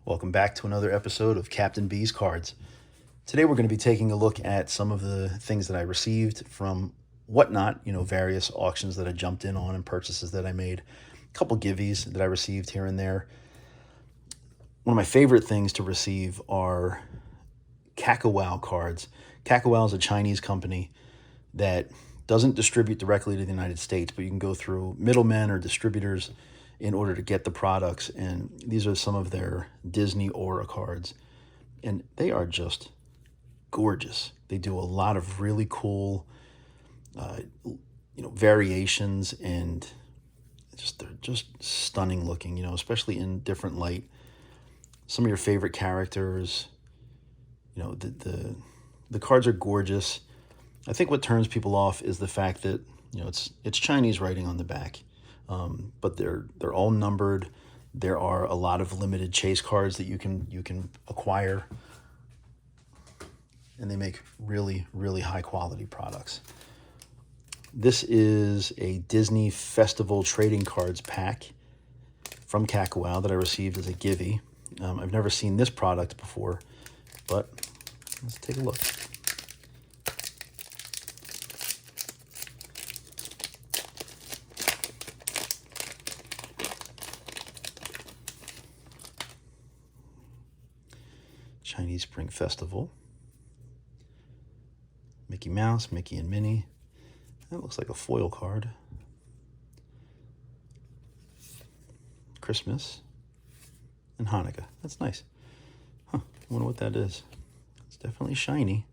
Welcome back to another episode of Captain B's Cards. Today we're going to be taking a look at some of the things that I received from Whatnot, various auctions that I jumped in on and purchases that I made, a couple givvies that I received here and there. One of my favorite things to receive are Kakawao cards. Kakawao is a Chinese company that doesn't distribute directly to the United States, but you can go through middlemen or distributors in order to get the products. And these are some of their Disney Aura cards. And they are just gorgeous. They do a lot of really cool, variations, and they're just stunning looking, especially in different light. Some of your favorite characters, the cards are gorgeous. I think what turns people off is the fact that, it's Chinese writing on the back. But they're all numbered. There are a lot of limited chase cards that you can acquire, and they make really, really high quality products. This is a Disney Festival trading cards pack from Kakawao that I received as a givey. I've never seen this product before, but let's take a look. Chinese Spring Festival. Mickey Mouse, Mickey and Minnie. That looks like a foil card. Christmas and Hanukkah. That's nice. I wonder what that is. It's definitely shiny.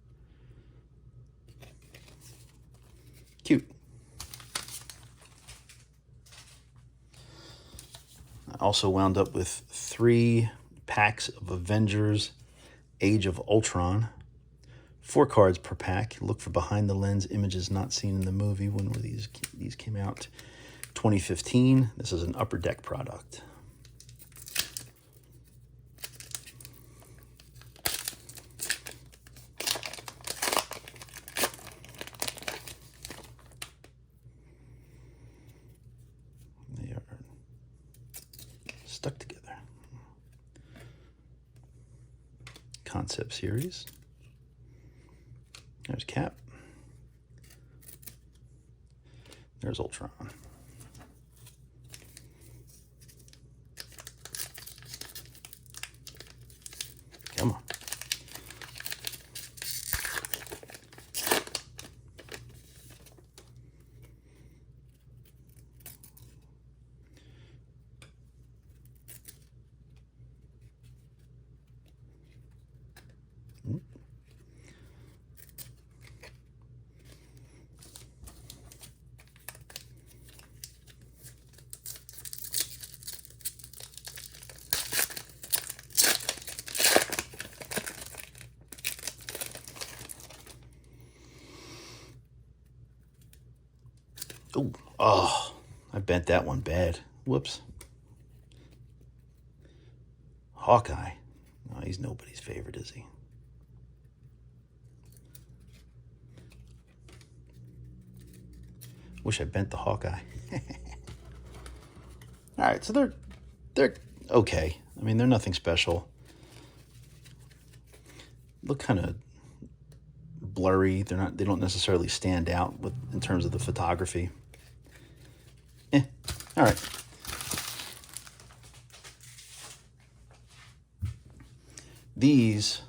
Cute. I also wound up with 3 packs of Avengers Age of Ultron. 4 cards per pack. Look for behind the lens images not seen in the movie. When were these? These came out 2015. This is an Upper Deck product. They are stuck together. Concept series. There's Cap. There's Ultron. Come on. Oh, I bent that one bad. Whoops. Hawkeye. Oh, he's nobody's favorite, is he? Wish I bent the Hawkeye. All right, so they're okay. I mean, they're nothing special. Look kind of blurry. They don't necessarily stand out in terms of the photography. All right. These,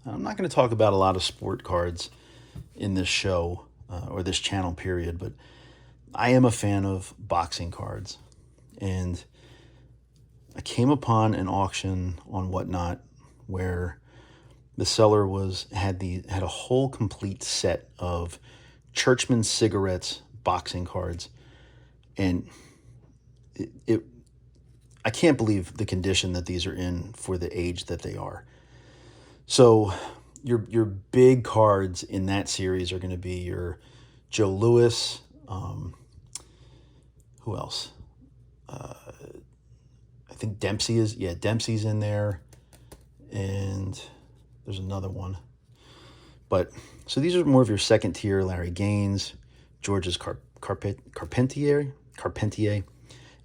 I'm not going to talk about a lot of sport cards in this show or this channel period, but I am a fan of boxing cards. And I came upon an auction on Whatnot where the seller had a whole complete set of Churchman Cigarettes boxing cards, and I can't believe the condition that these are in for the age that they are. So your big cards in that series are going to be your Joe Louis. Who else? I think Dempsey's in there, and there's another one. But so these are more of your second tier: Larry Gaines, Georges Carpentier,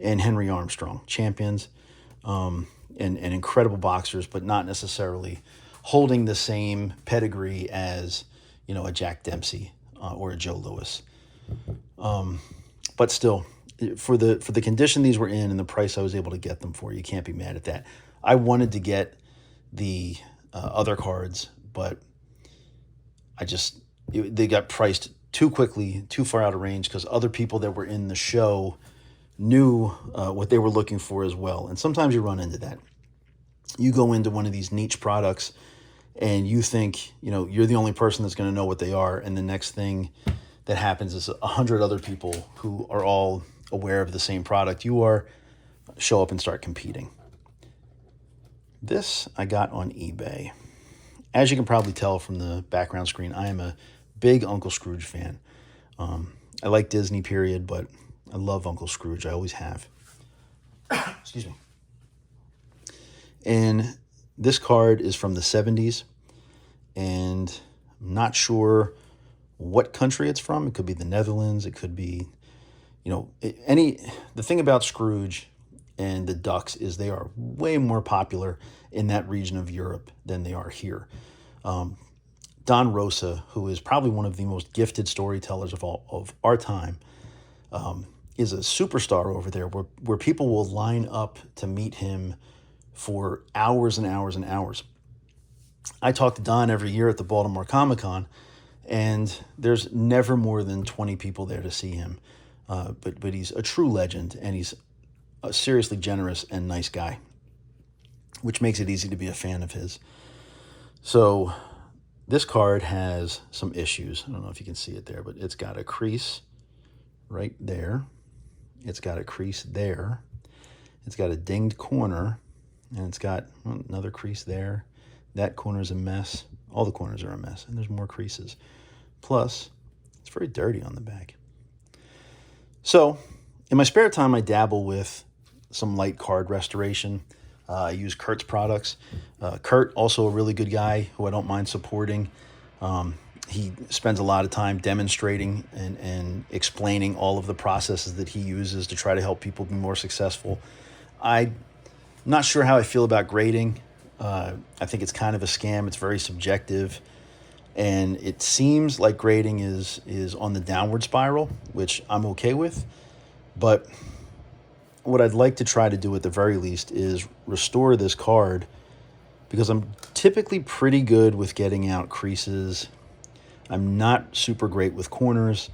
and Henry Armstrong, champions. and incredible boxers, but not necessarily holding the same pedigree as, a Jack Dempsey or a Joe Louis. But still, for the condition these were in and the price I was able to get them for, you can't be mad at that. I wanted to get the other cards, but they got priced too quickly, too far out of range, because other people that were in the show knew what they were looking for as well. And sometimes you run into that. You go into one of these niche products and you think, you're the only person that's going to know what they are. And the next thing that happens is 100 other people who are all aware of the same product you are show up and start competing. This I got on eBay. As you can probably tell from the background screen, I am a big Uncle Scrooge fan. I like Disney, period, but I love Uncle Scrooge. I always have. Excuse me. And this card is from the 70s, and I'm not sure what country it's from. It could be the Netherlands. It could be, the thing about Scrooge and the Ducks is they are way more popular in that region of Europe than they are here. Don Rosa, who is probably one of the most gifted storytellers of our time, is a superstar over there where people will line up to meet him for hours and hours and hours. I talk to Don every year at the Baltimore Comic-Con, and there's never more than 20 people there to see him. But he's a true legend, and he's a seriously generous and nice guy, which makes it easy to be a fan of his. So this card has some issues. I don't know if you can see it there, but it's got a crease right there. It's got a crease there. It's got a dinged corner, and it's got another crease there. That corner's a mess. All the corners are a mess, and there's more creases. Plus, it's very dirty on the back. So, in my spare time, I dabble with some light card restoration. I use Kurt's products. Kurt, also a really good guy who I don't mind supporting. He spends a lot of time demonstrating and explaining all of the processes that he uses to try to help people be more successful. I'm not sure how I feel about grading. I think it's kind of a scam. It's very subjective. And it seems like grading is on the downward spiral, which I'm okay with. But what I'd like to try to do at the very least is restore this card, because I'm typically pretty good with getting out creases. I'm not super great with corners.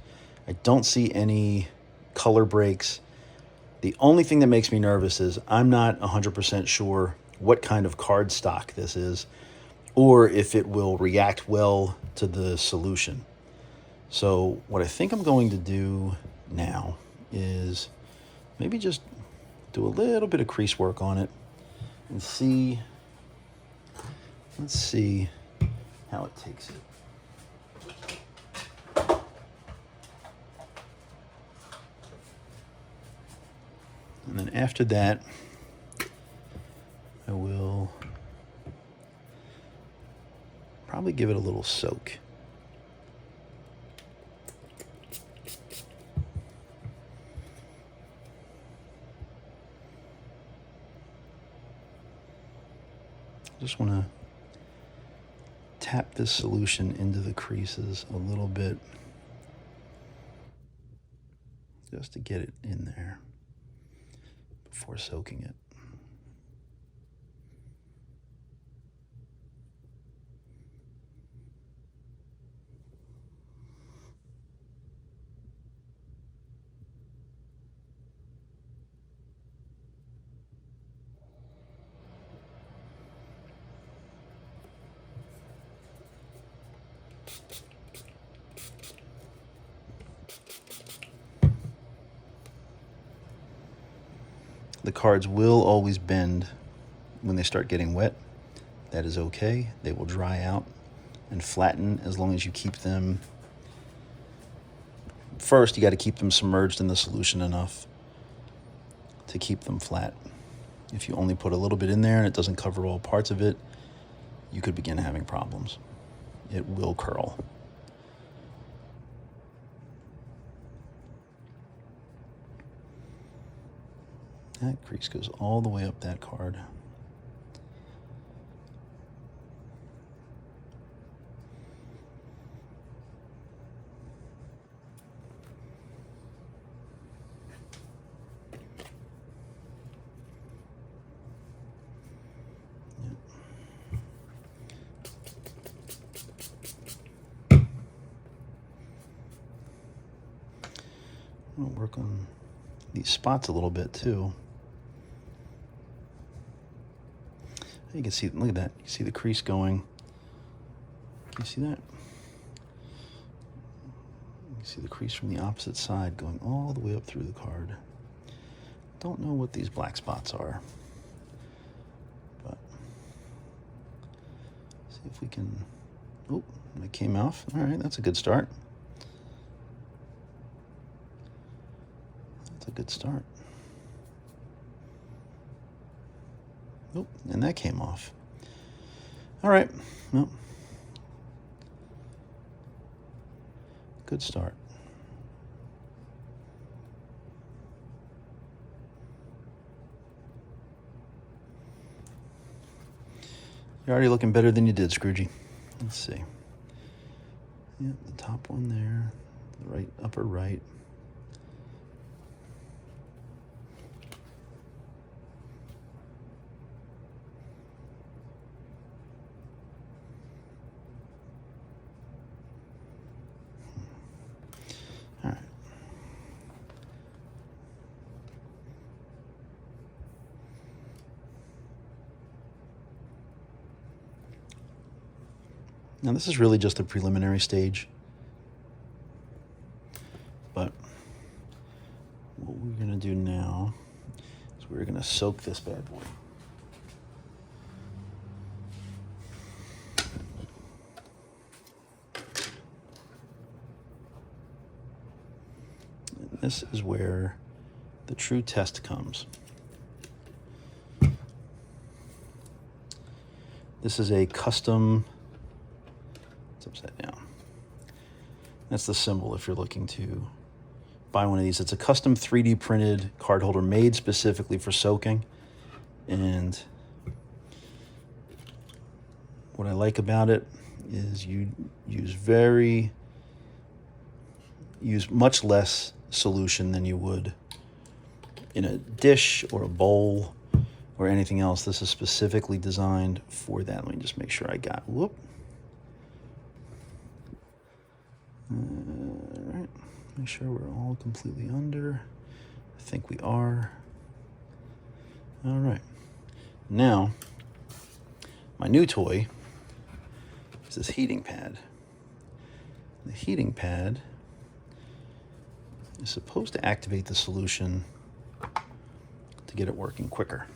I don't see any color breaks. The only thing that makes me nervous is I'm not 100% sure what kind of card stock this is, or if it will react well to the solution. So what I think I'm going to do now is maybe just do a little bit of crease work on it and see. Let's see how it takes it. And then after that, I will probably give it a little soak. Just want to tap this solution into the creases a little bit, just to get it in there before soaking it. The cards will always bend when they start getting wet. That is okay. They will dry out and flatten as long as you keep them. First, you got to keep them submerged in the solution enough to keep them flat. If you only put a little bit in there and it doesn't cover all parts of it, you could begin having problems. It will curl. That crease goes all the way up that card. I'll work on these spots a little bit too. You can see, look at that. You see the crease going. Can you see that? You can see the crease from the opposite side going all the way up through the card. Don't know what these black spots are, but see if we can. Oh, it came off. All right, that's a good start. That's a good start. Nope, and that came off. All right, nope. Good start. You're already looking better than you did, Scroogey. Let's see. Yeah, the top one there, the right, upper right. All right. Now this is really just a preliminary stage, but what we're gonna do now is we're gonna soak this bad boy. And this is where the true test comes. This is a custom. It's upside down. That's the symbol if you're looking to buy one of these. It's a custom 3D printed card holder made specifically for soaking. And what I like about it is you use much less solution than you would in a dish or a bowl or anything else. This is specifically designed for that. Let me just make sure I got, whoop. All right, make sure we're all completely under. I think we are. All right, now my new toy is this heating pad. The heating pad is supposed to activate the solution to get it working quicker.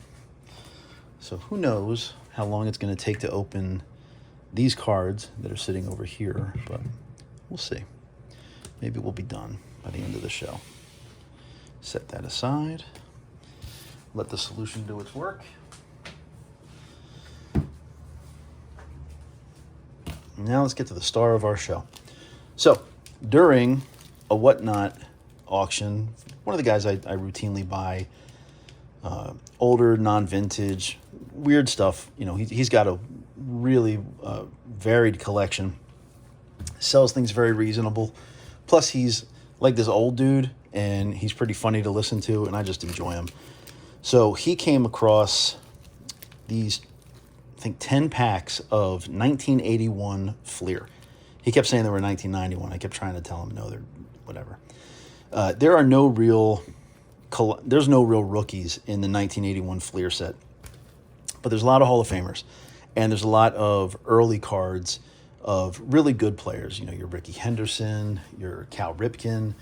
So who knows how long it's going to take to open these cards that are sitting over here, but we'll see. Maybe we'll be done by the end of the show. Set that aside. Let the solution do its work. Now let's get to the star of our show. So during a Whatnot auction, one of the guys I routinely buy older, non-vintage, weird stuff. You know, he's got a really varied collection. Sells things very reasonable. Plus, he's like this old dude, and he's pretty funny to listen to, and I just enjoy him. So he came across these, I think, 10 packs of 1981 Fleer. He kept saying they were 1991. I kept trying to tell him, no, they're whatever. There's no real rookies in the 1981 Fleer set, but there's a lot of Hall of Famers, and there's a lot of early cards of really good players. You know, your Rickey Henderson, your Cal Ripken.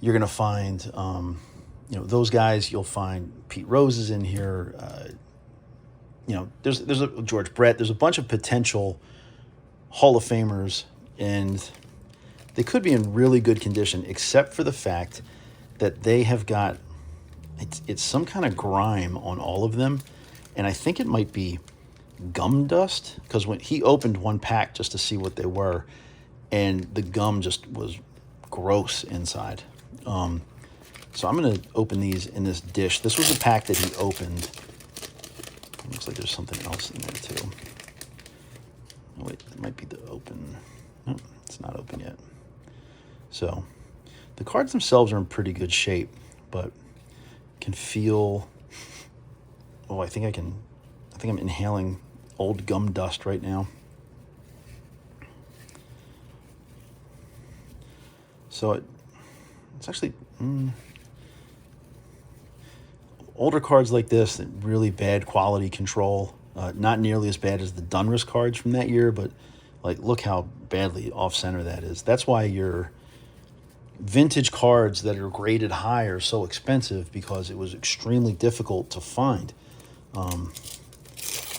You're going to find, you know, those guys. You'll find Pete Rose is in here. You know, there's a George Brett. There's a bunch of potential Hall of Famers, and they could be in really good condition, except for the fact that they have got, it's some kind of grime on all of them, and I think it might be gum dust, because when he opened one pack just to see what they were, and the gum just was gross inside. So I'm going to open these in this dish. This was a pack that he opened. Looks like there's something else in there too. Oh, wait, it might be the open. No, it's not open yet. So the cards themselves are in pretty good shape, but can feel, oh, I think I'm inhaling old gum dust right now. So it's actually, older cards like this, really bad quality control. Not nearly as bad as the Donruss cards from that year, but like, look how badly off-center that is. That's why your vintage cards that are graded high are so expensive, because it was extremely difficult to find.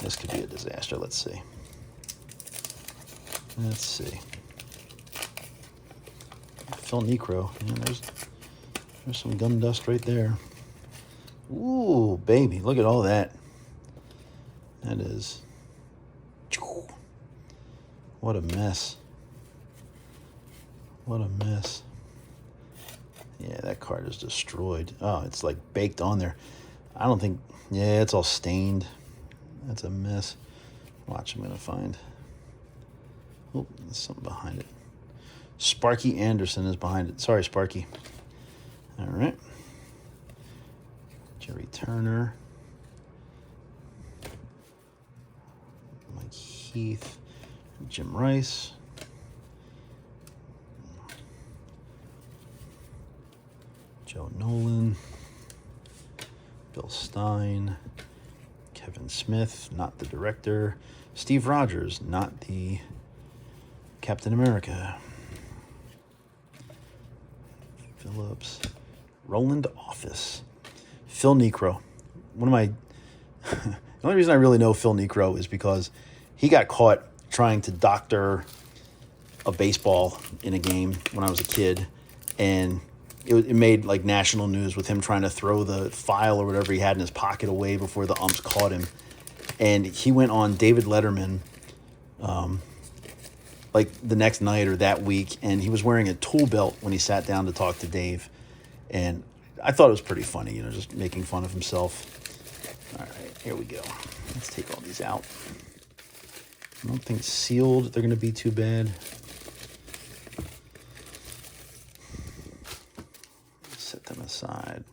This could be a disaster. Let's see. Phil Niekro. Yeah, there's some gum dust right there. Ooh, baby, look at all that. That is, what a mess. What a mess. Yeah, that card is destroyed. Oh, it's like baked on there. I don't think, yeah, it's all stained. That's a mess. Watch, I'm going to find. Oh, there's something behind it. Sparky Anderson is behind it. Sorry, Sparky. All right. Jerry Turner. Mike Heath. Jim Rice. Joe Nolan. Bill Stein. Kevin Smith, not the director. Steve Rogers, not the Captain America. Phillips. Roland Office. Phil Niekro. One of my... the only reason I really know Phil Niekro is because he got caught trying to doctor a baseball in a game when I was a kid, and it made like national news with him trying to throw the file or whatever he had in his pocket away before the umps caught him. And he went on David Letterman like the next night or that week, and he was wearing a tool belt when he sat down to talk to Dave. And I thought it was pretty funny, just making fun of himself. All right, here we go. Let's take all these out. I don't think sealed they're going to be too bad. Set them aside.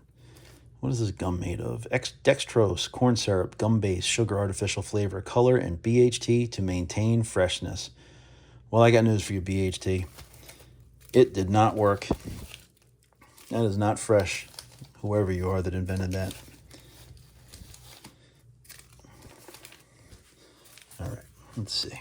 What is this gum made of? Dextrose, corn syrup, gum base, sugar, artificial flavor, color, and BHT to maintain freshness. Well, I got news for you, BHT. It did not work. That is not fresh, whoever you are that invented that. All right, let's see.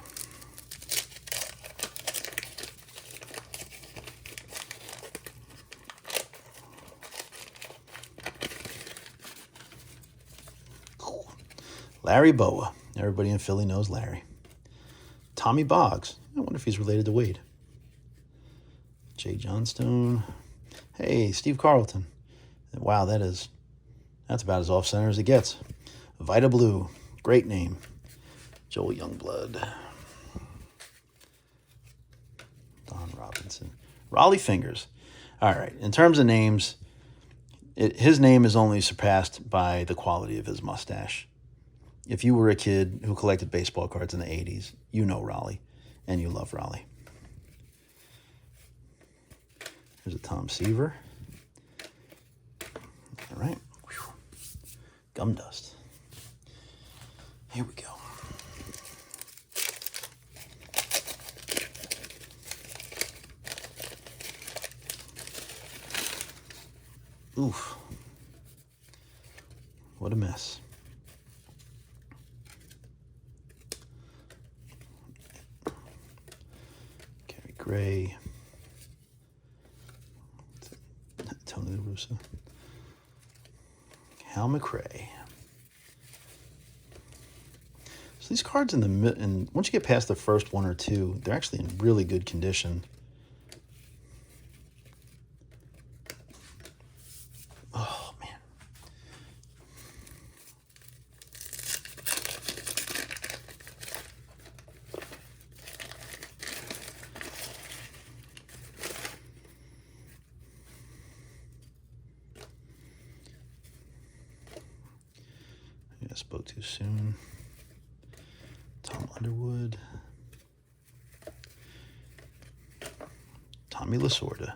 Larry Boa. Everybody in Philly knows Larry. Tommy Boggs. I wonder if he's related to Wade. Jay Johnstone. Hey, Steve Carlton. Wow, that's about as off-center as it gets. Vita Blue. Great name. Joel Youngblood. Don Robinson. Raleigh Fingers. All right, in terms of names, his name is only surpassed by the quality of his mustache. If you were a kid who collected baseball cards in the 80s, you know Raleigh, and you love Raleigh. Here's a Tom Seaver. All right. Whew. Gum dust. Here we go. Oof. What a mess. Gary Gray. Tony La Russa. Hal McRae. So these cards in the mid, and once you get past the first one or two, they're actually in really good condition. Oh man. I spoke too soon. Tom Underwood. Tommy Lasorda.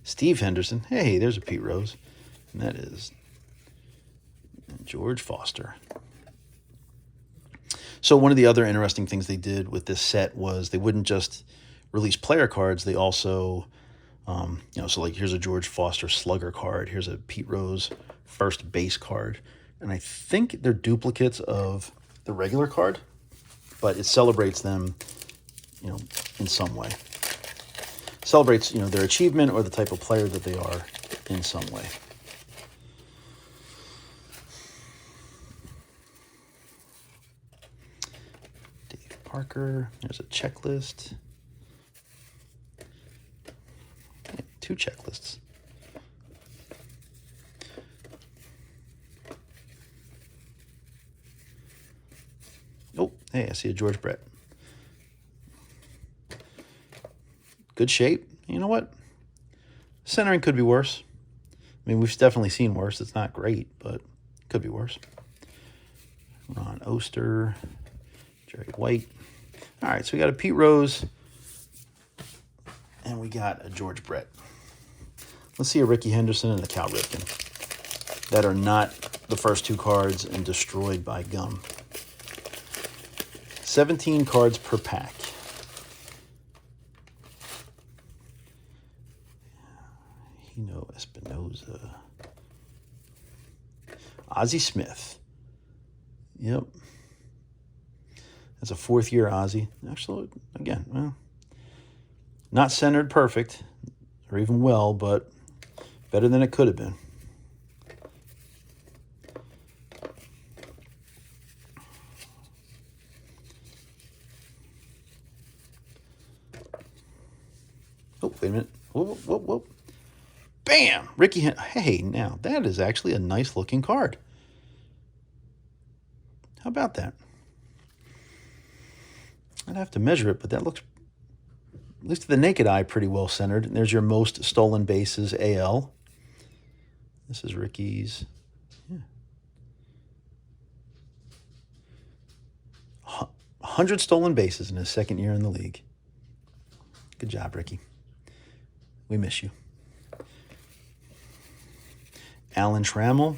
Steve Henderson. Hey, there's a Pete Rose. And that is George Foster. So one of the other interesting things they did with this set was they wouldn't just release player cards. They also, so like here's a George Foster slugger card. Here's a Pete Rose first base card. And I think they're duplicates of the regular card, but it celebrates them, in some way. Celebrates, their achievement or the type of player that they are in some way. Dave Parker, there's a checklist. Yeah, 2 checklists. Oh, hey, I see a George Brett. Good shape. You know what? Centering could be worse. I mean, we've definitely seen worse. It's not great, but could be worse. Ron Oster, Jerry White. All right, so we got a Pete Rose, and we got a George Brett. Let's see a Ricky Henderson and a Cal Ripken that are not the first 2 cards and destroyed by gum. 17 cards per pack. Hino Espinoza. Ozzie Smith. Yep. That's a 4th year Ozzie. Actually, again, well, not centered perfect or even well, but better than it could have been. Oh, wait a minute. Whoa, whoa, whoa. Bam! Ricky, hey, now, that is actually a nice looking card. How about that? I'd have to measure it, but that looks, at least to the naked eye, pretty well centered. And there's your most stolen bases AL. This is Ricky's. Yeah. 100 stolen bases in his 2nd year in the league. Good job, Ricky. We miss you. Alan Trammell.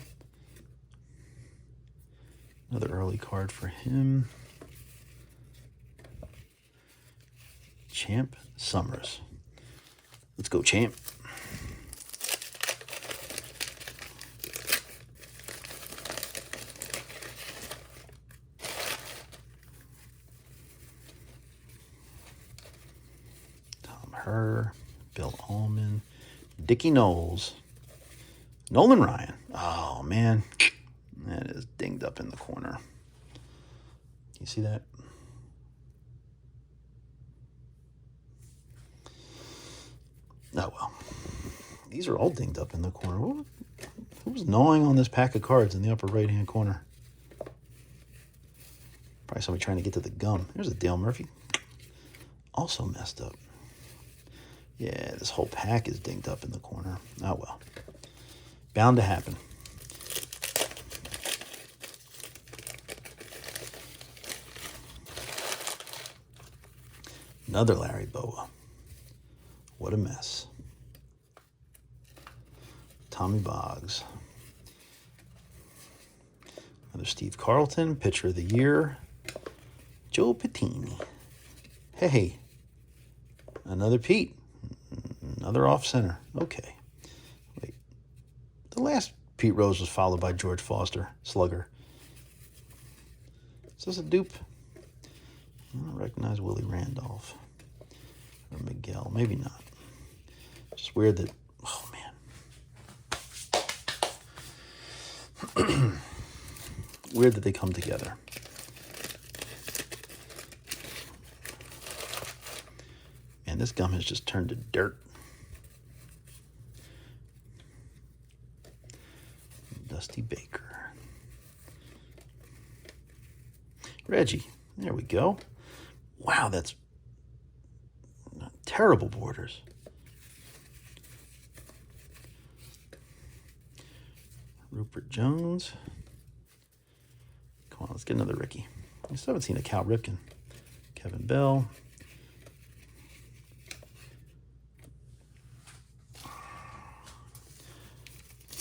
Another early card for him. Champ Summers. Let's go, Champ. Tom Herr. Bill Allman. Dickie Knowles. Nolan Ryan. Oh, man. That is dinged up in the corner. You see that? Oh, well. These are all dinged up in the corner. Who's gnawing on this pack of cards in the upper right-hand corner? Probably somebody trying to get to the gum. There's a Dale Murphy. Also messed up. Yeah, this whole pack is dinged up in the corner. Oh, well. Bound to happen. Another Larry Bowa. What a mess. Tommy Boggs. Another Steve Carlton, Pitcher of the Year. Joe Pettini. Hey, another Pete. Another off-center. Okay. Wait. The last Pete Rose was followed by George Foster, slugger. Is this a dupe? I don't recognize Willie Randolph. Or Miguel. Maybe not. Just weird that... Oh, man. Weird that they come together. Man, this gum has just turned to dirt. Dusty Baker. Reggie. There we go. Wow, that's terrible borders. Rupert Jones. Come on, let's get another Ricky. I still haven't seen a Cal Ripken. Kevin Bell.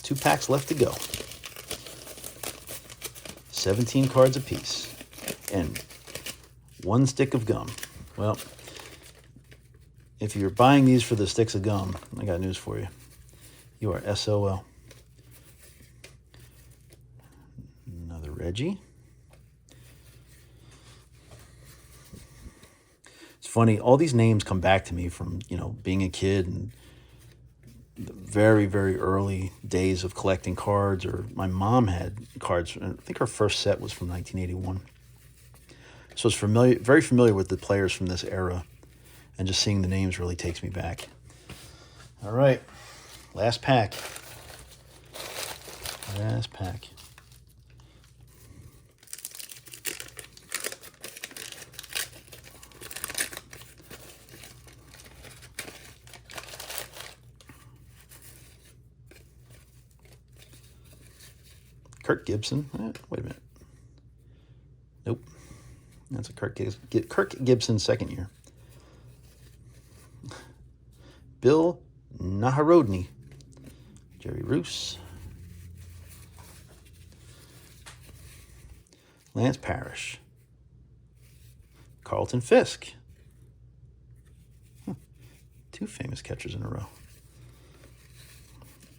Two packs left to go. 17 cards apiece. And one stick of gum. Well, if you're buying these for the sticks of gum, I got news for you. You are SOL. Another Reggie. It's funny, all these names come back to me from, being a kid and the very, very early days of collecting cards, or my mom had cards. I think her first set was from 1981. So it's very familiar with the players from this era, and just seeing the names really takes me back. All right, last pack. Last pack. Kirk Gibson. Wait a minute. Nope. That's a Kirk Gibson second year. Bill Naharodny. Jerry Roos. Lance Parrish. Carlton Fisk. Two famous catchers in a row.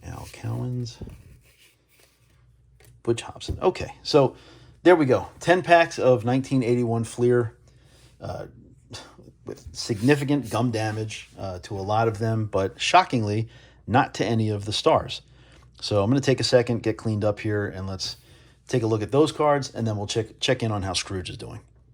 Al Cowens. Butch Hobson. Okay, so there we go. 10 packs of 1981 Fleer with significant gum damage to a lot of them, but shockingly, not to any of the stars. So I'm going to take a second, get cleaned up here, and let's take a look at those cards, and then we'll check in on how Scrooge is doing.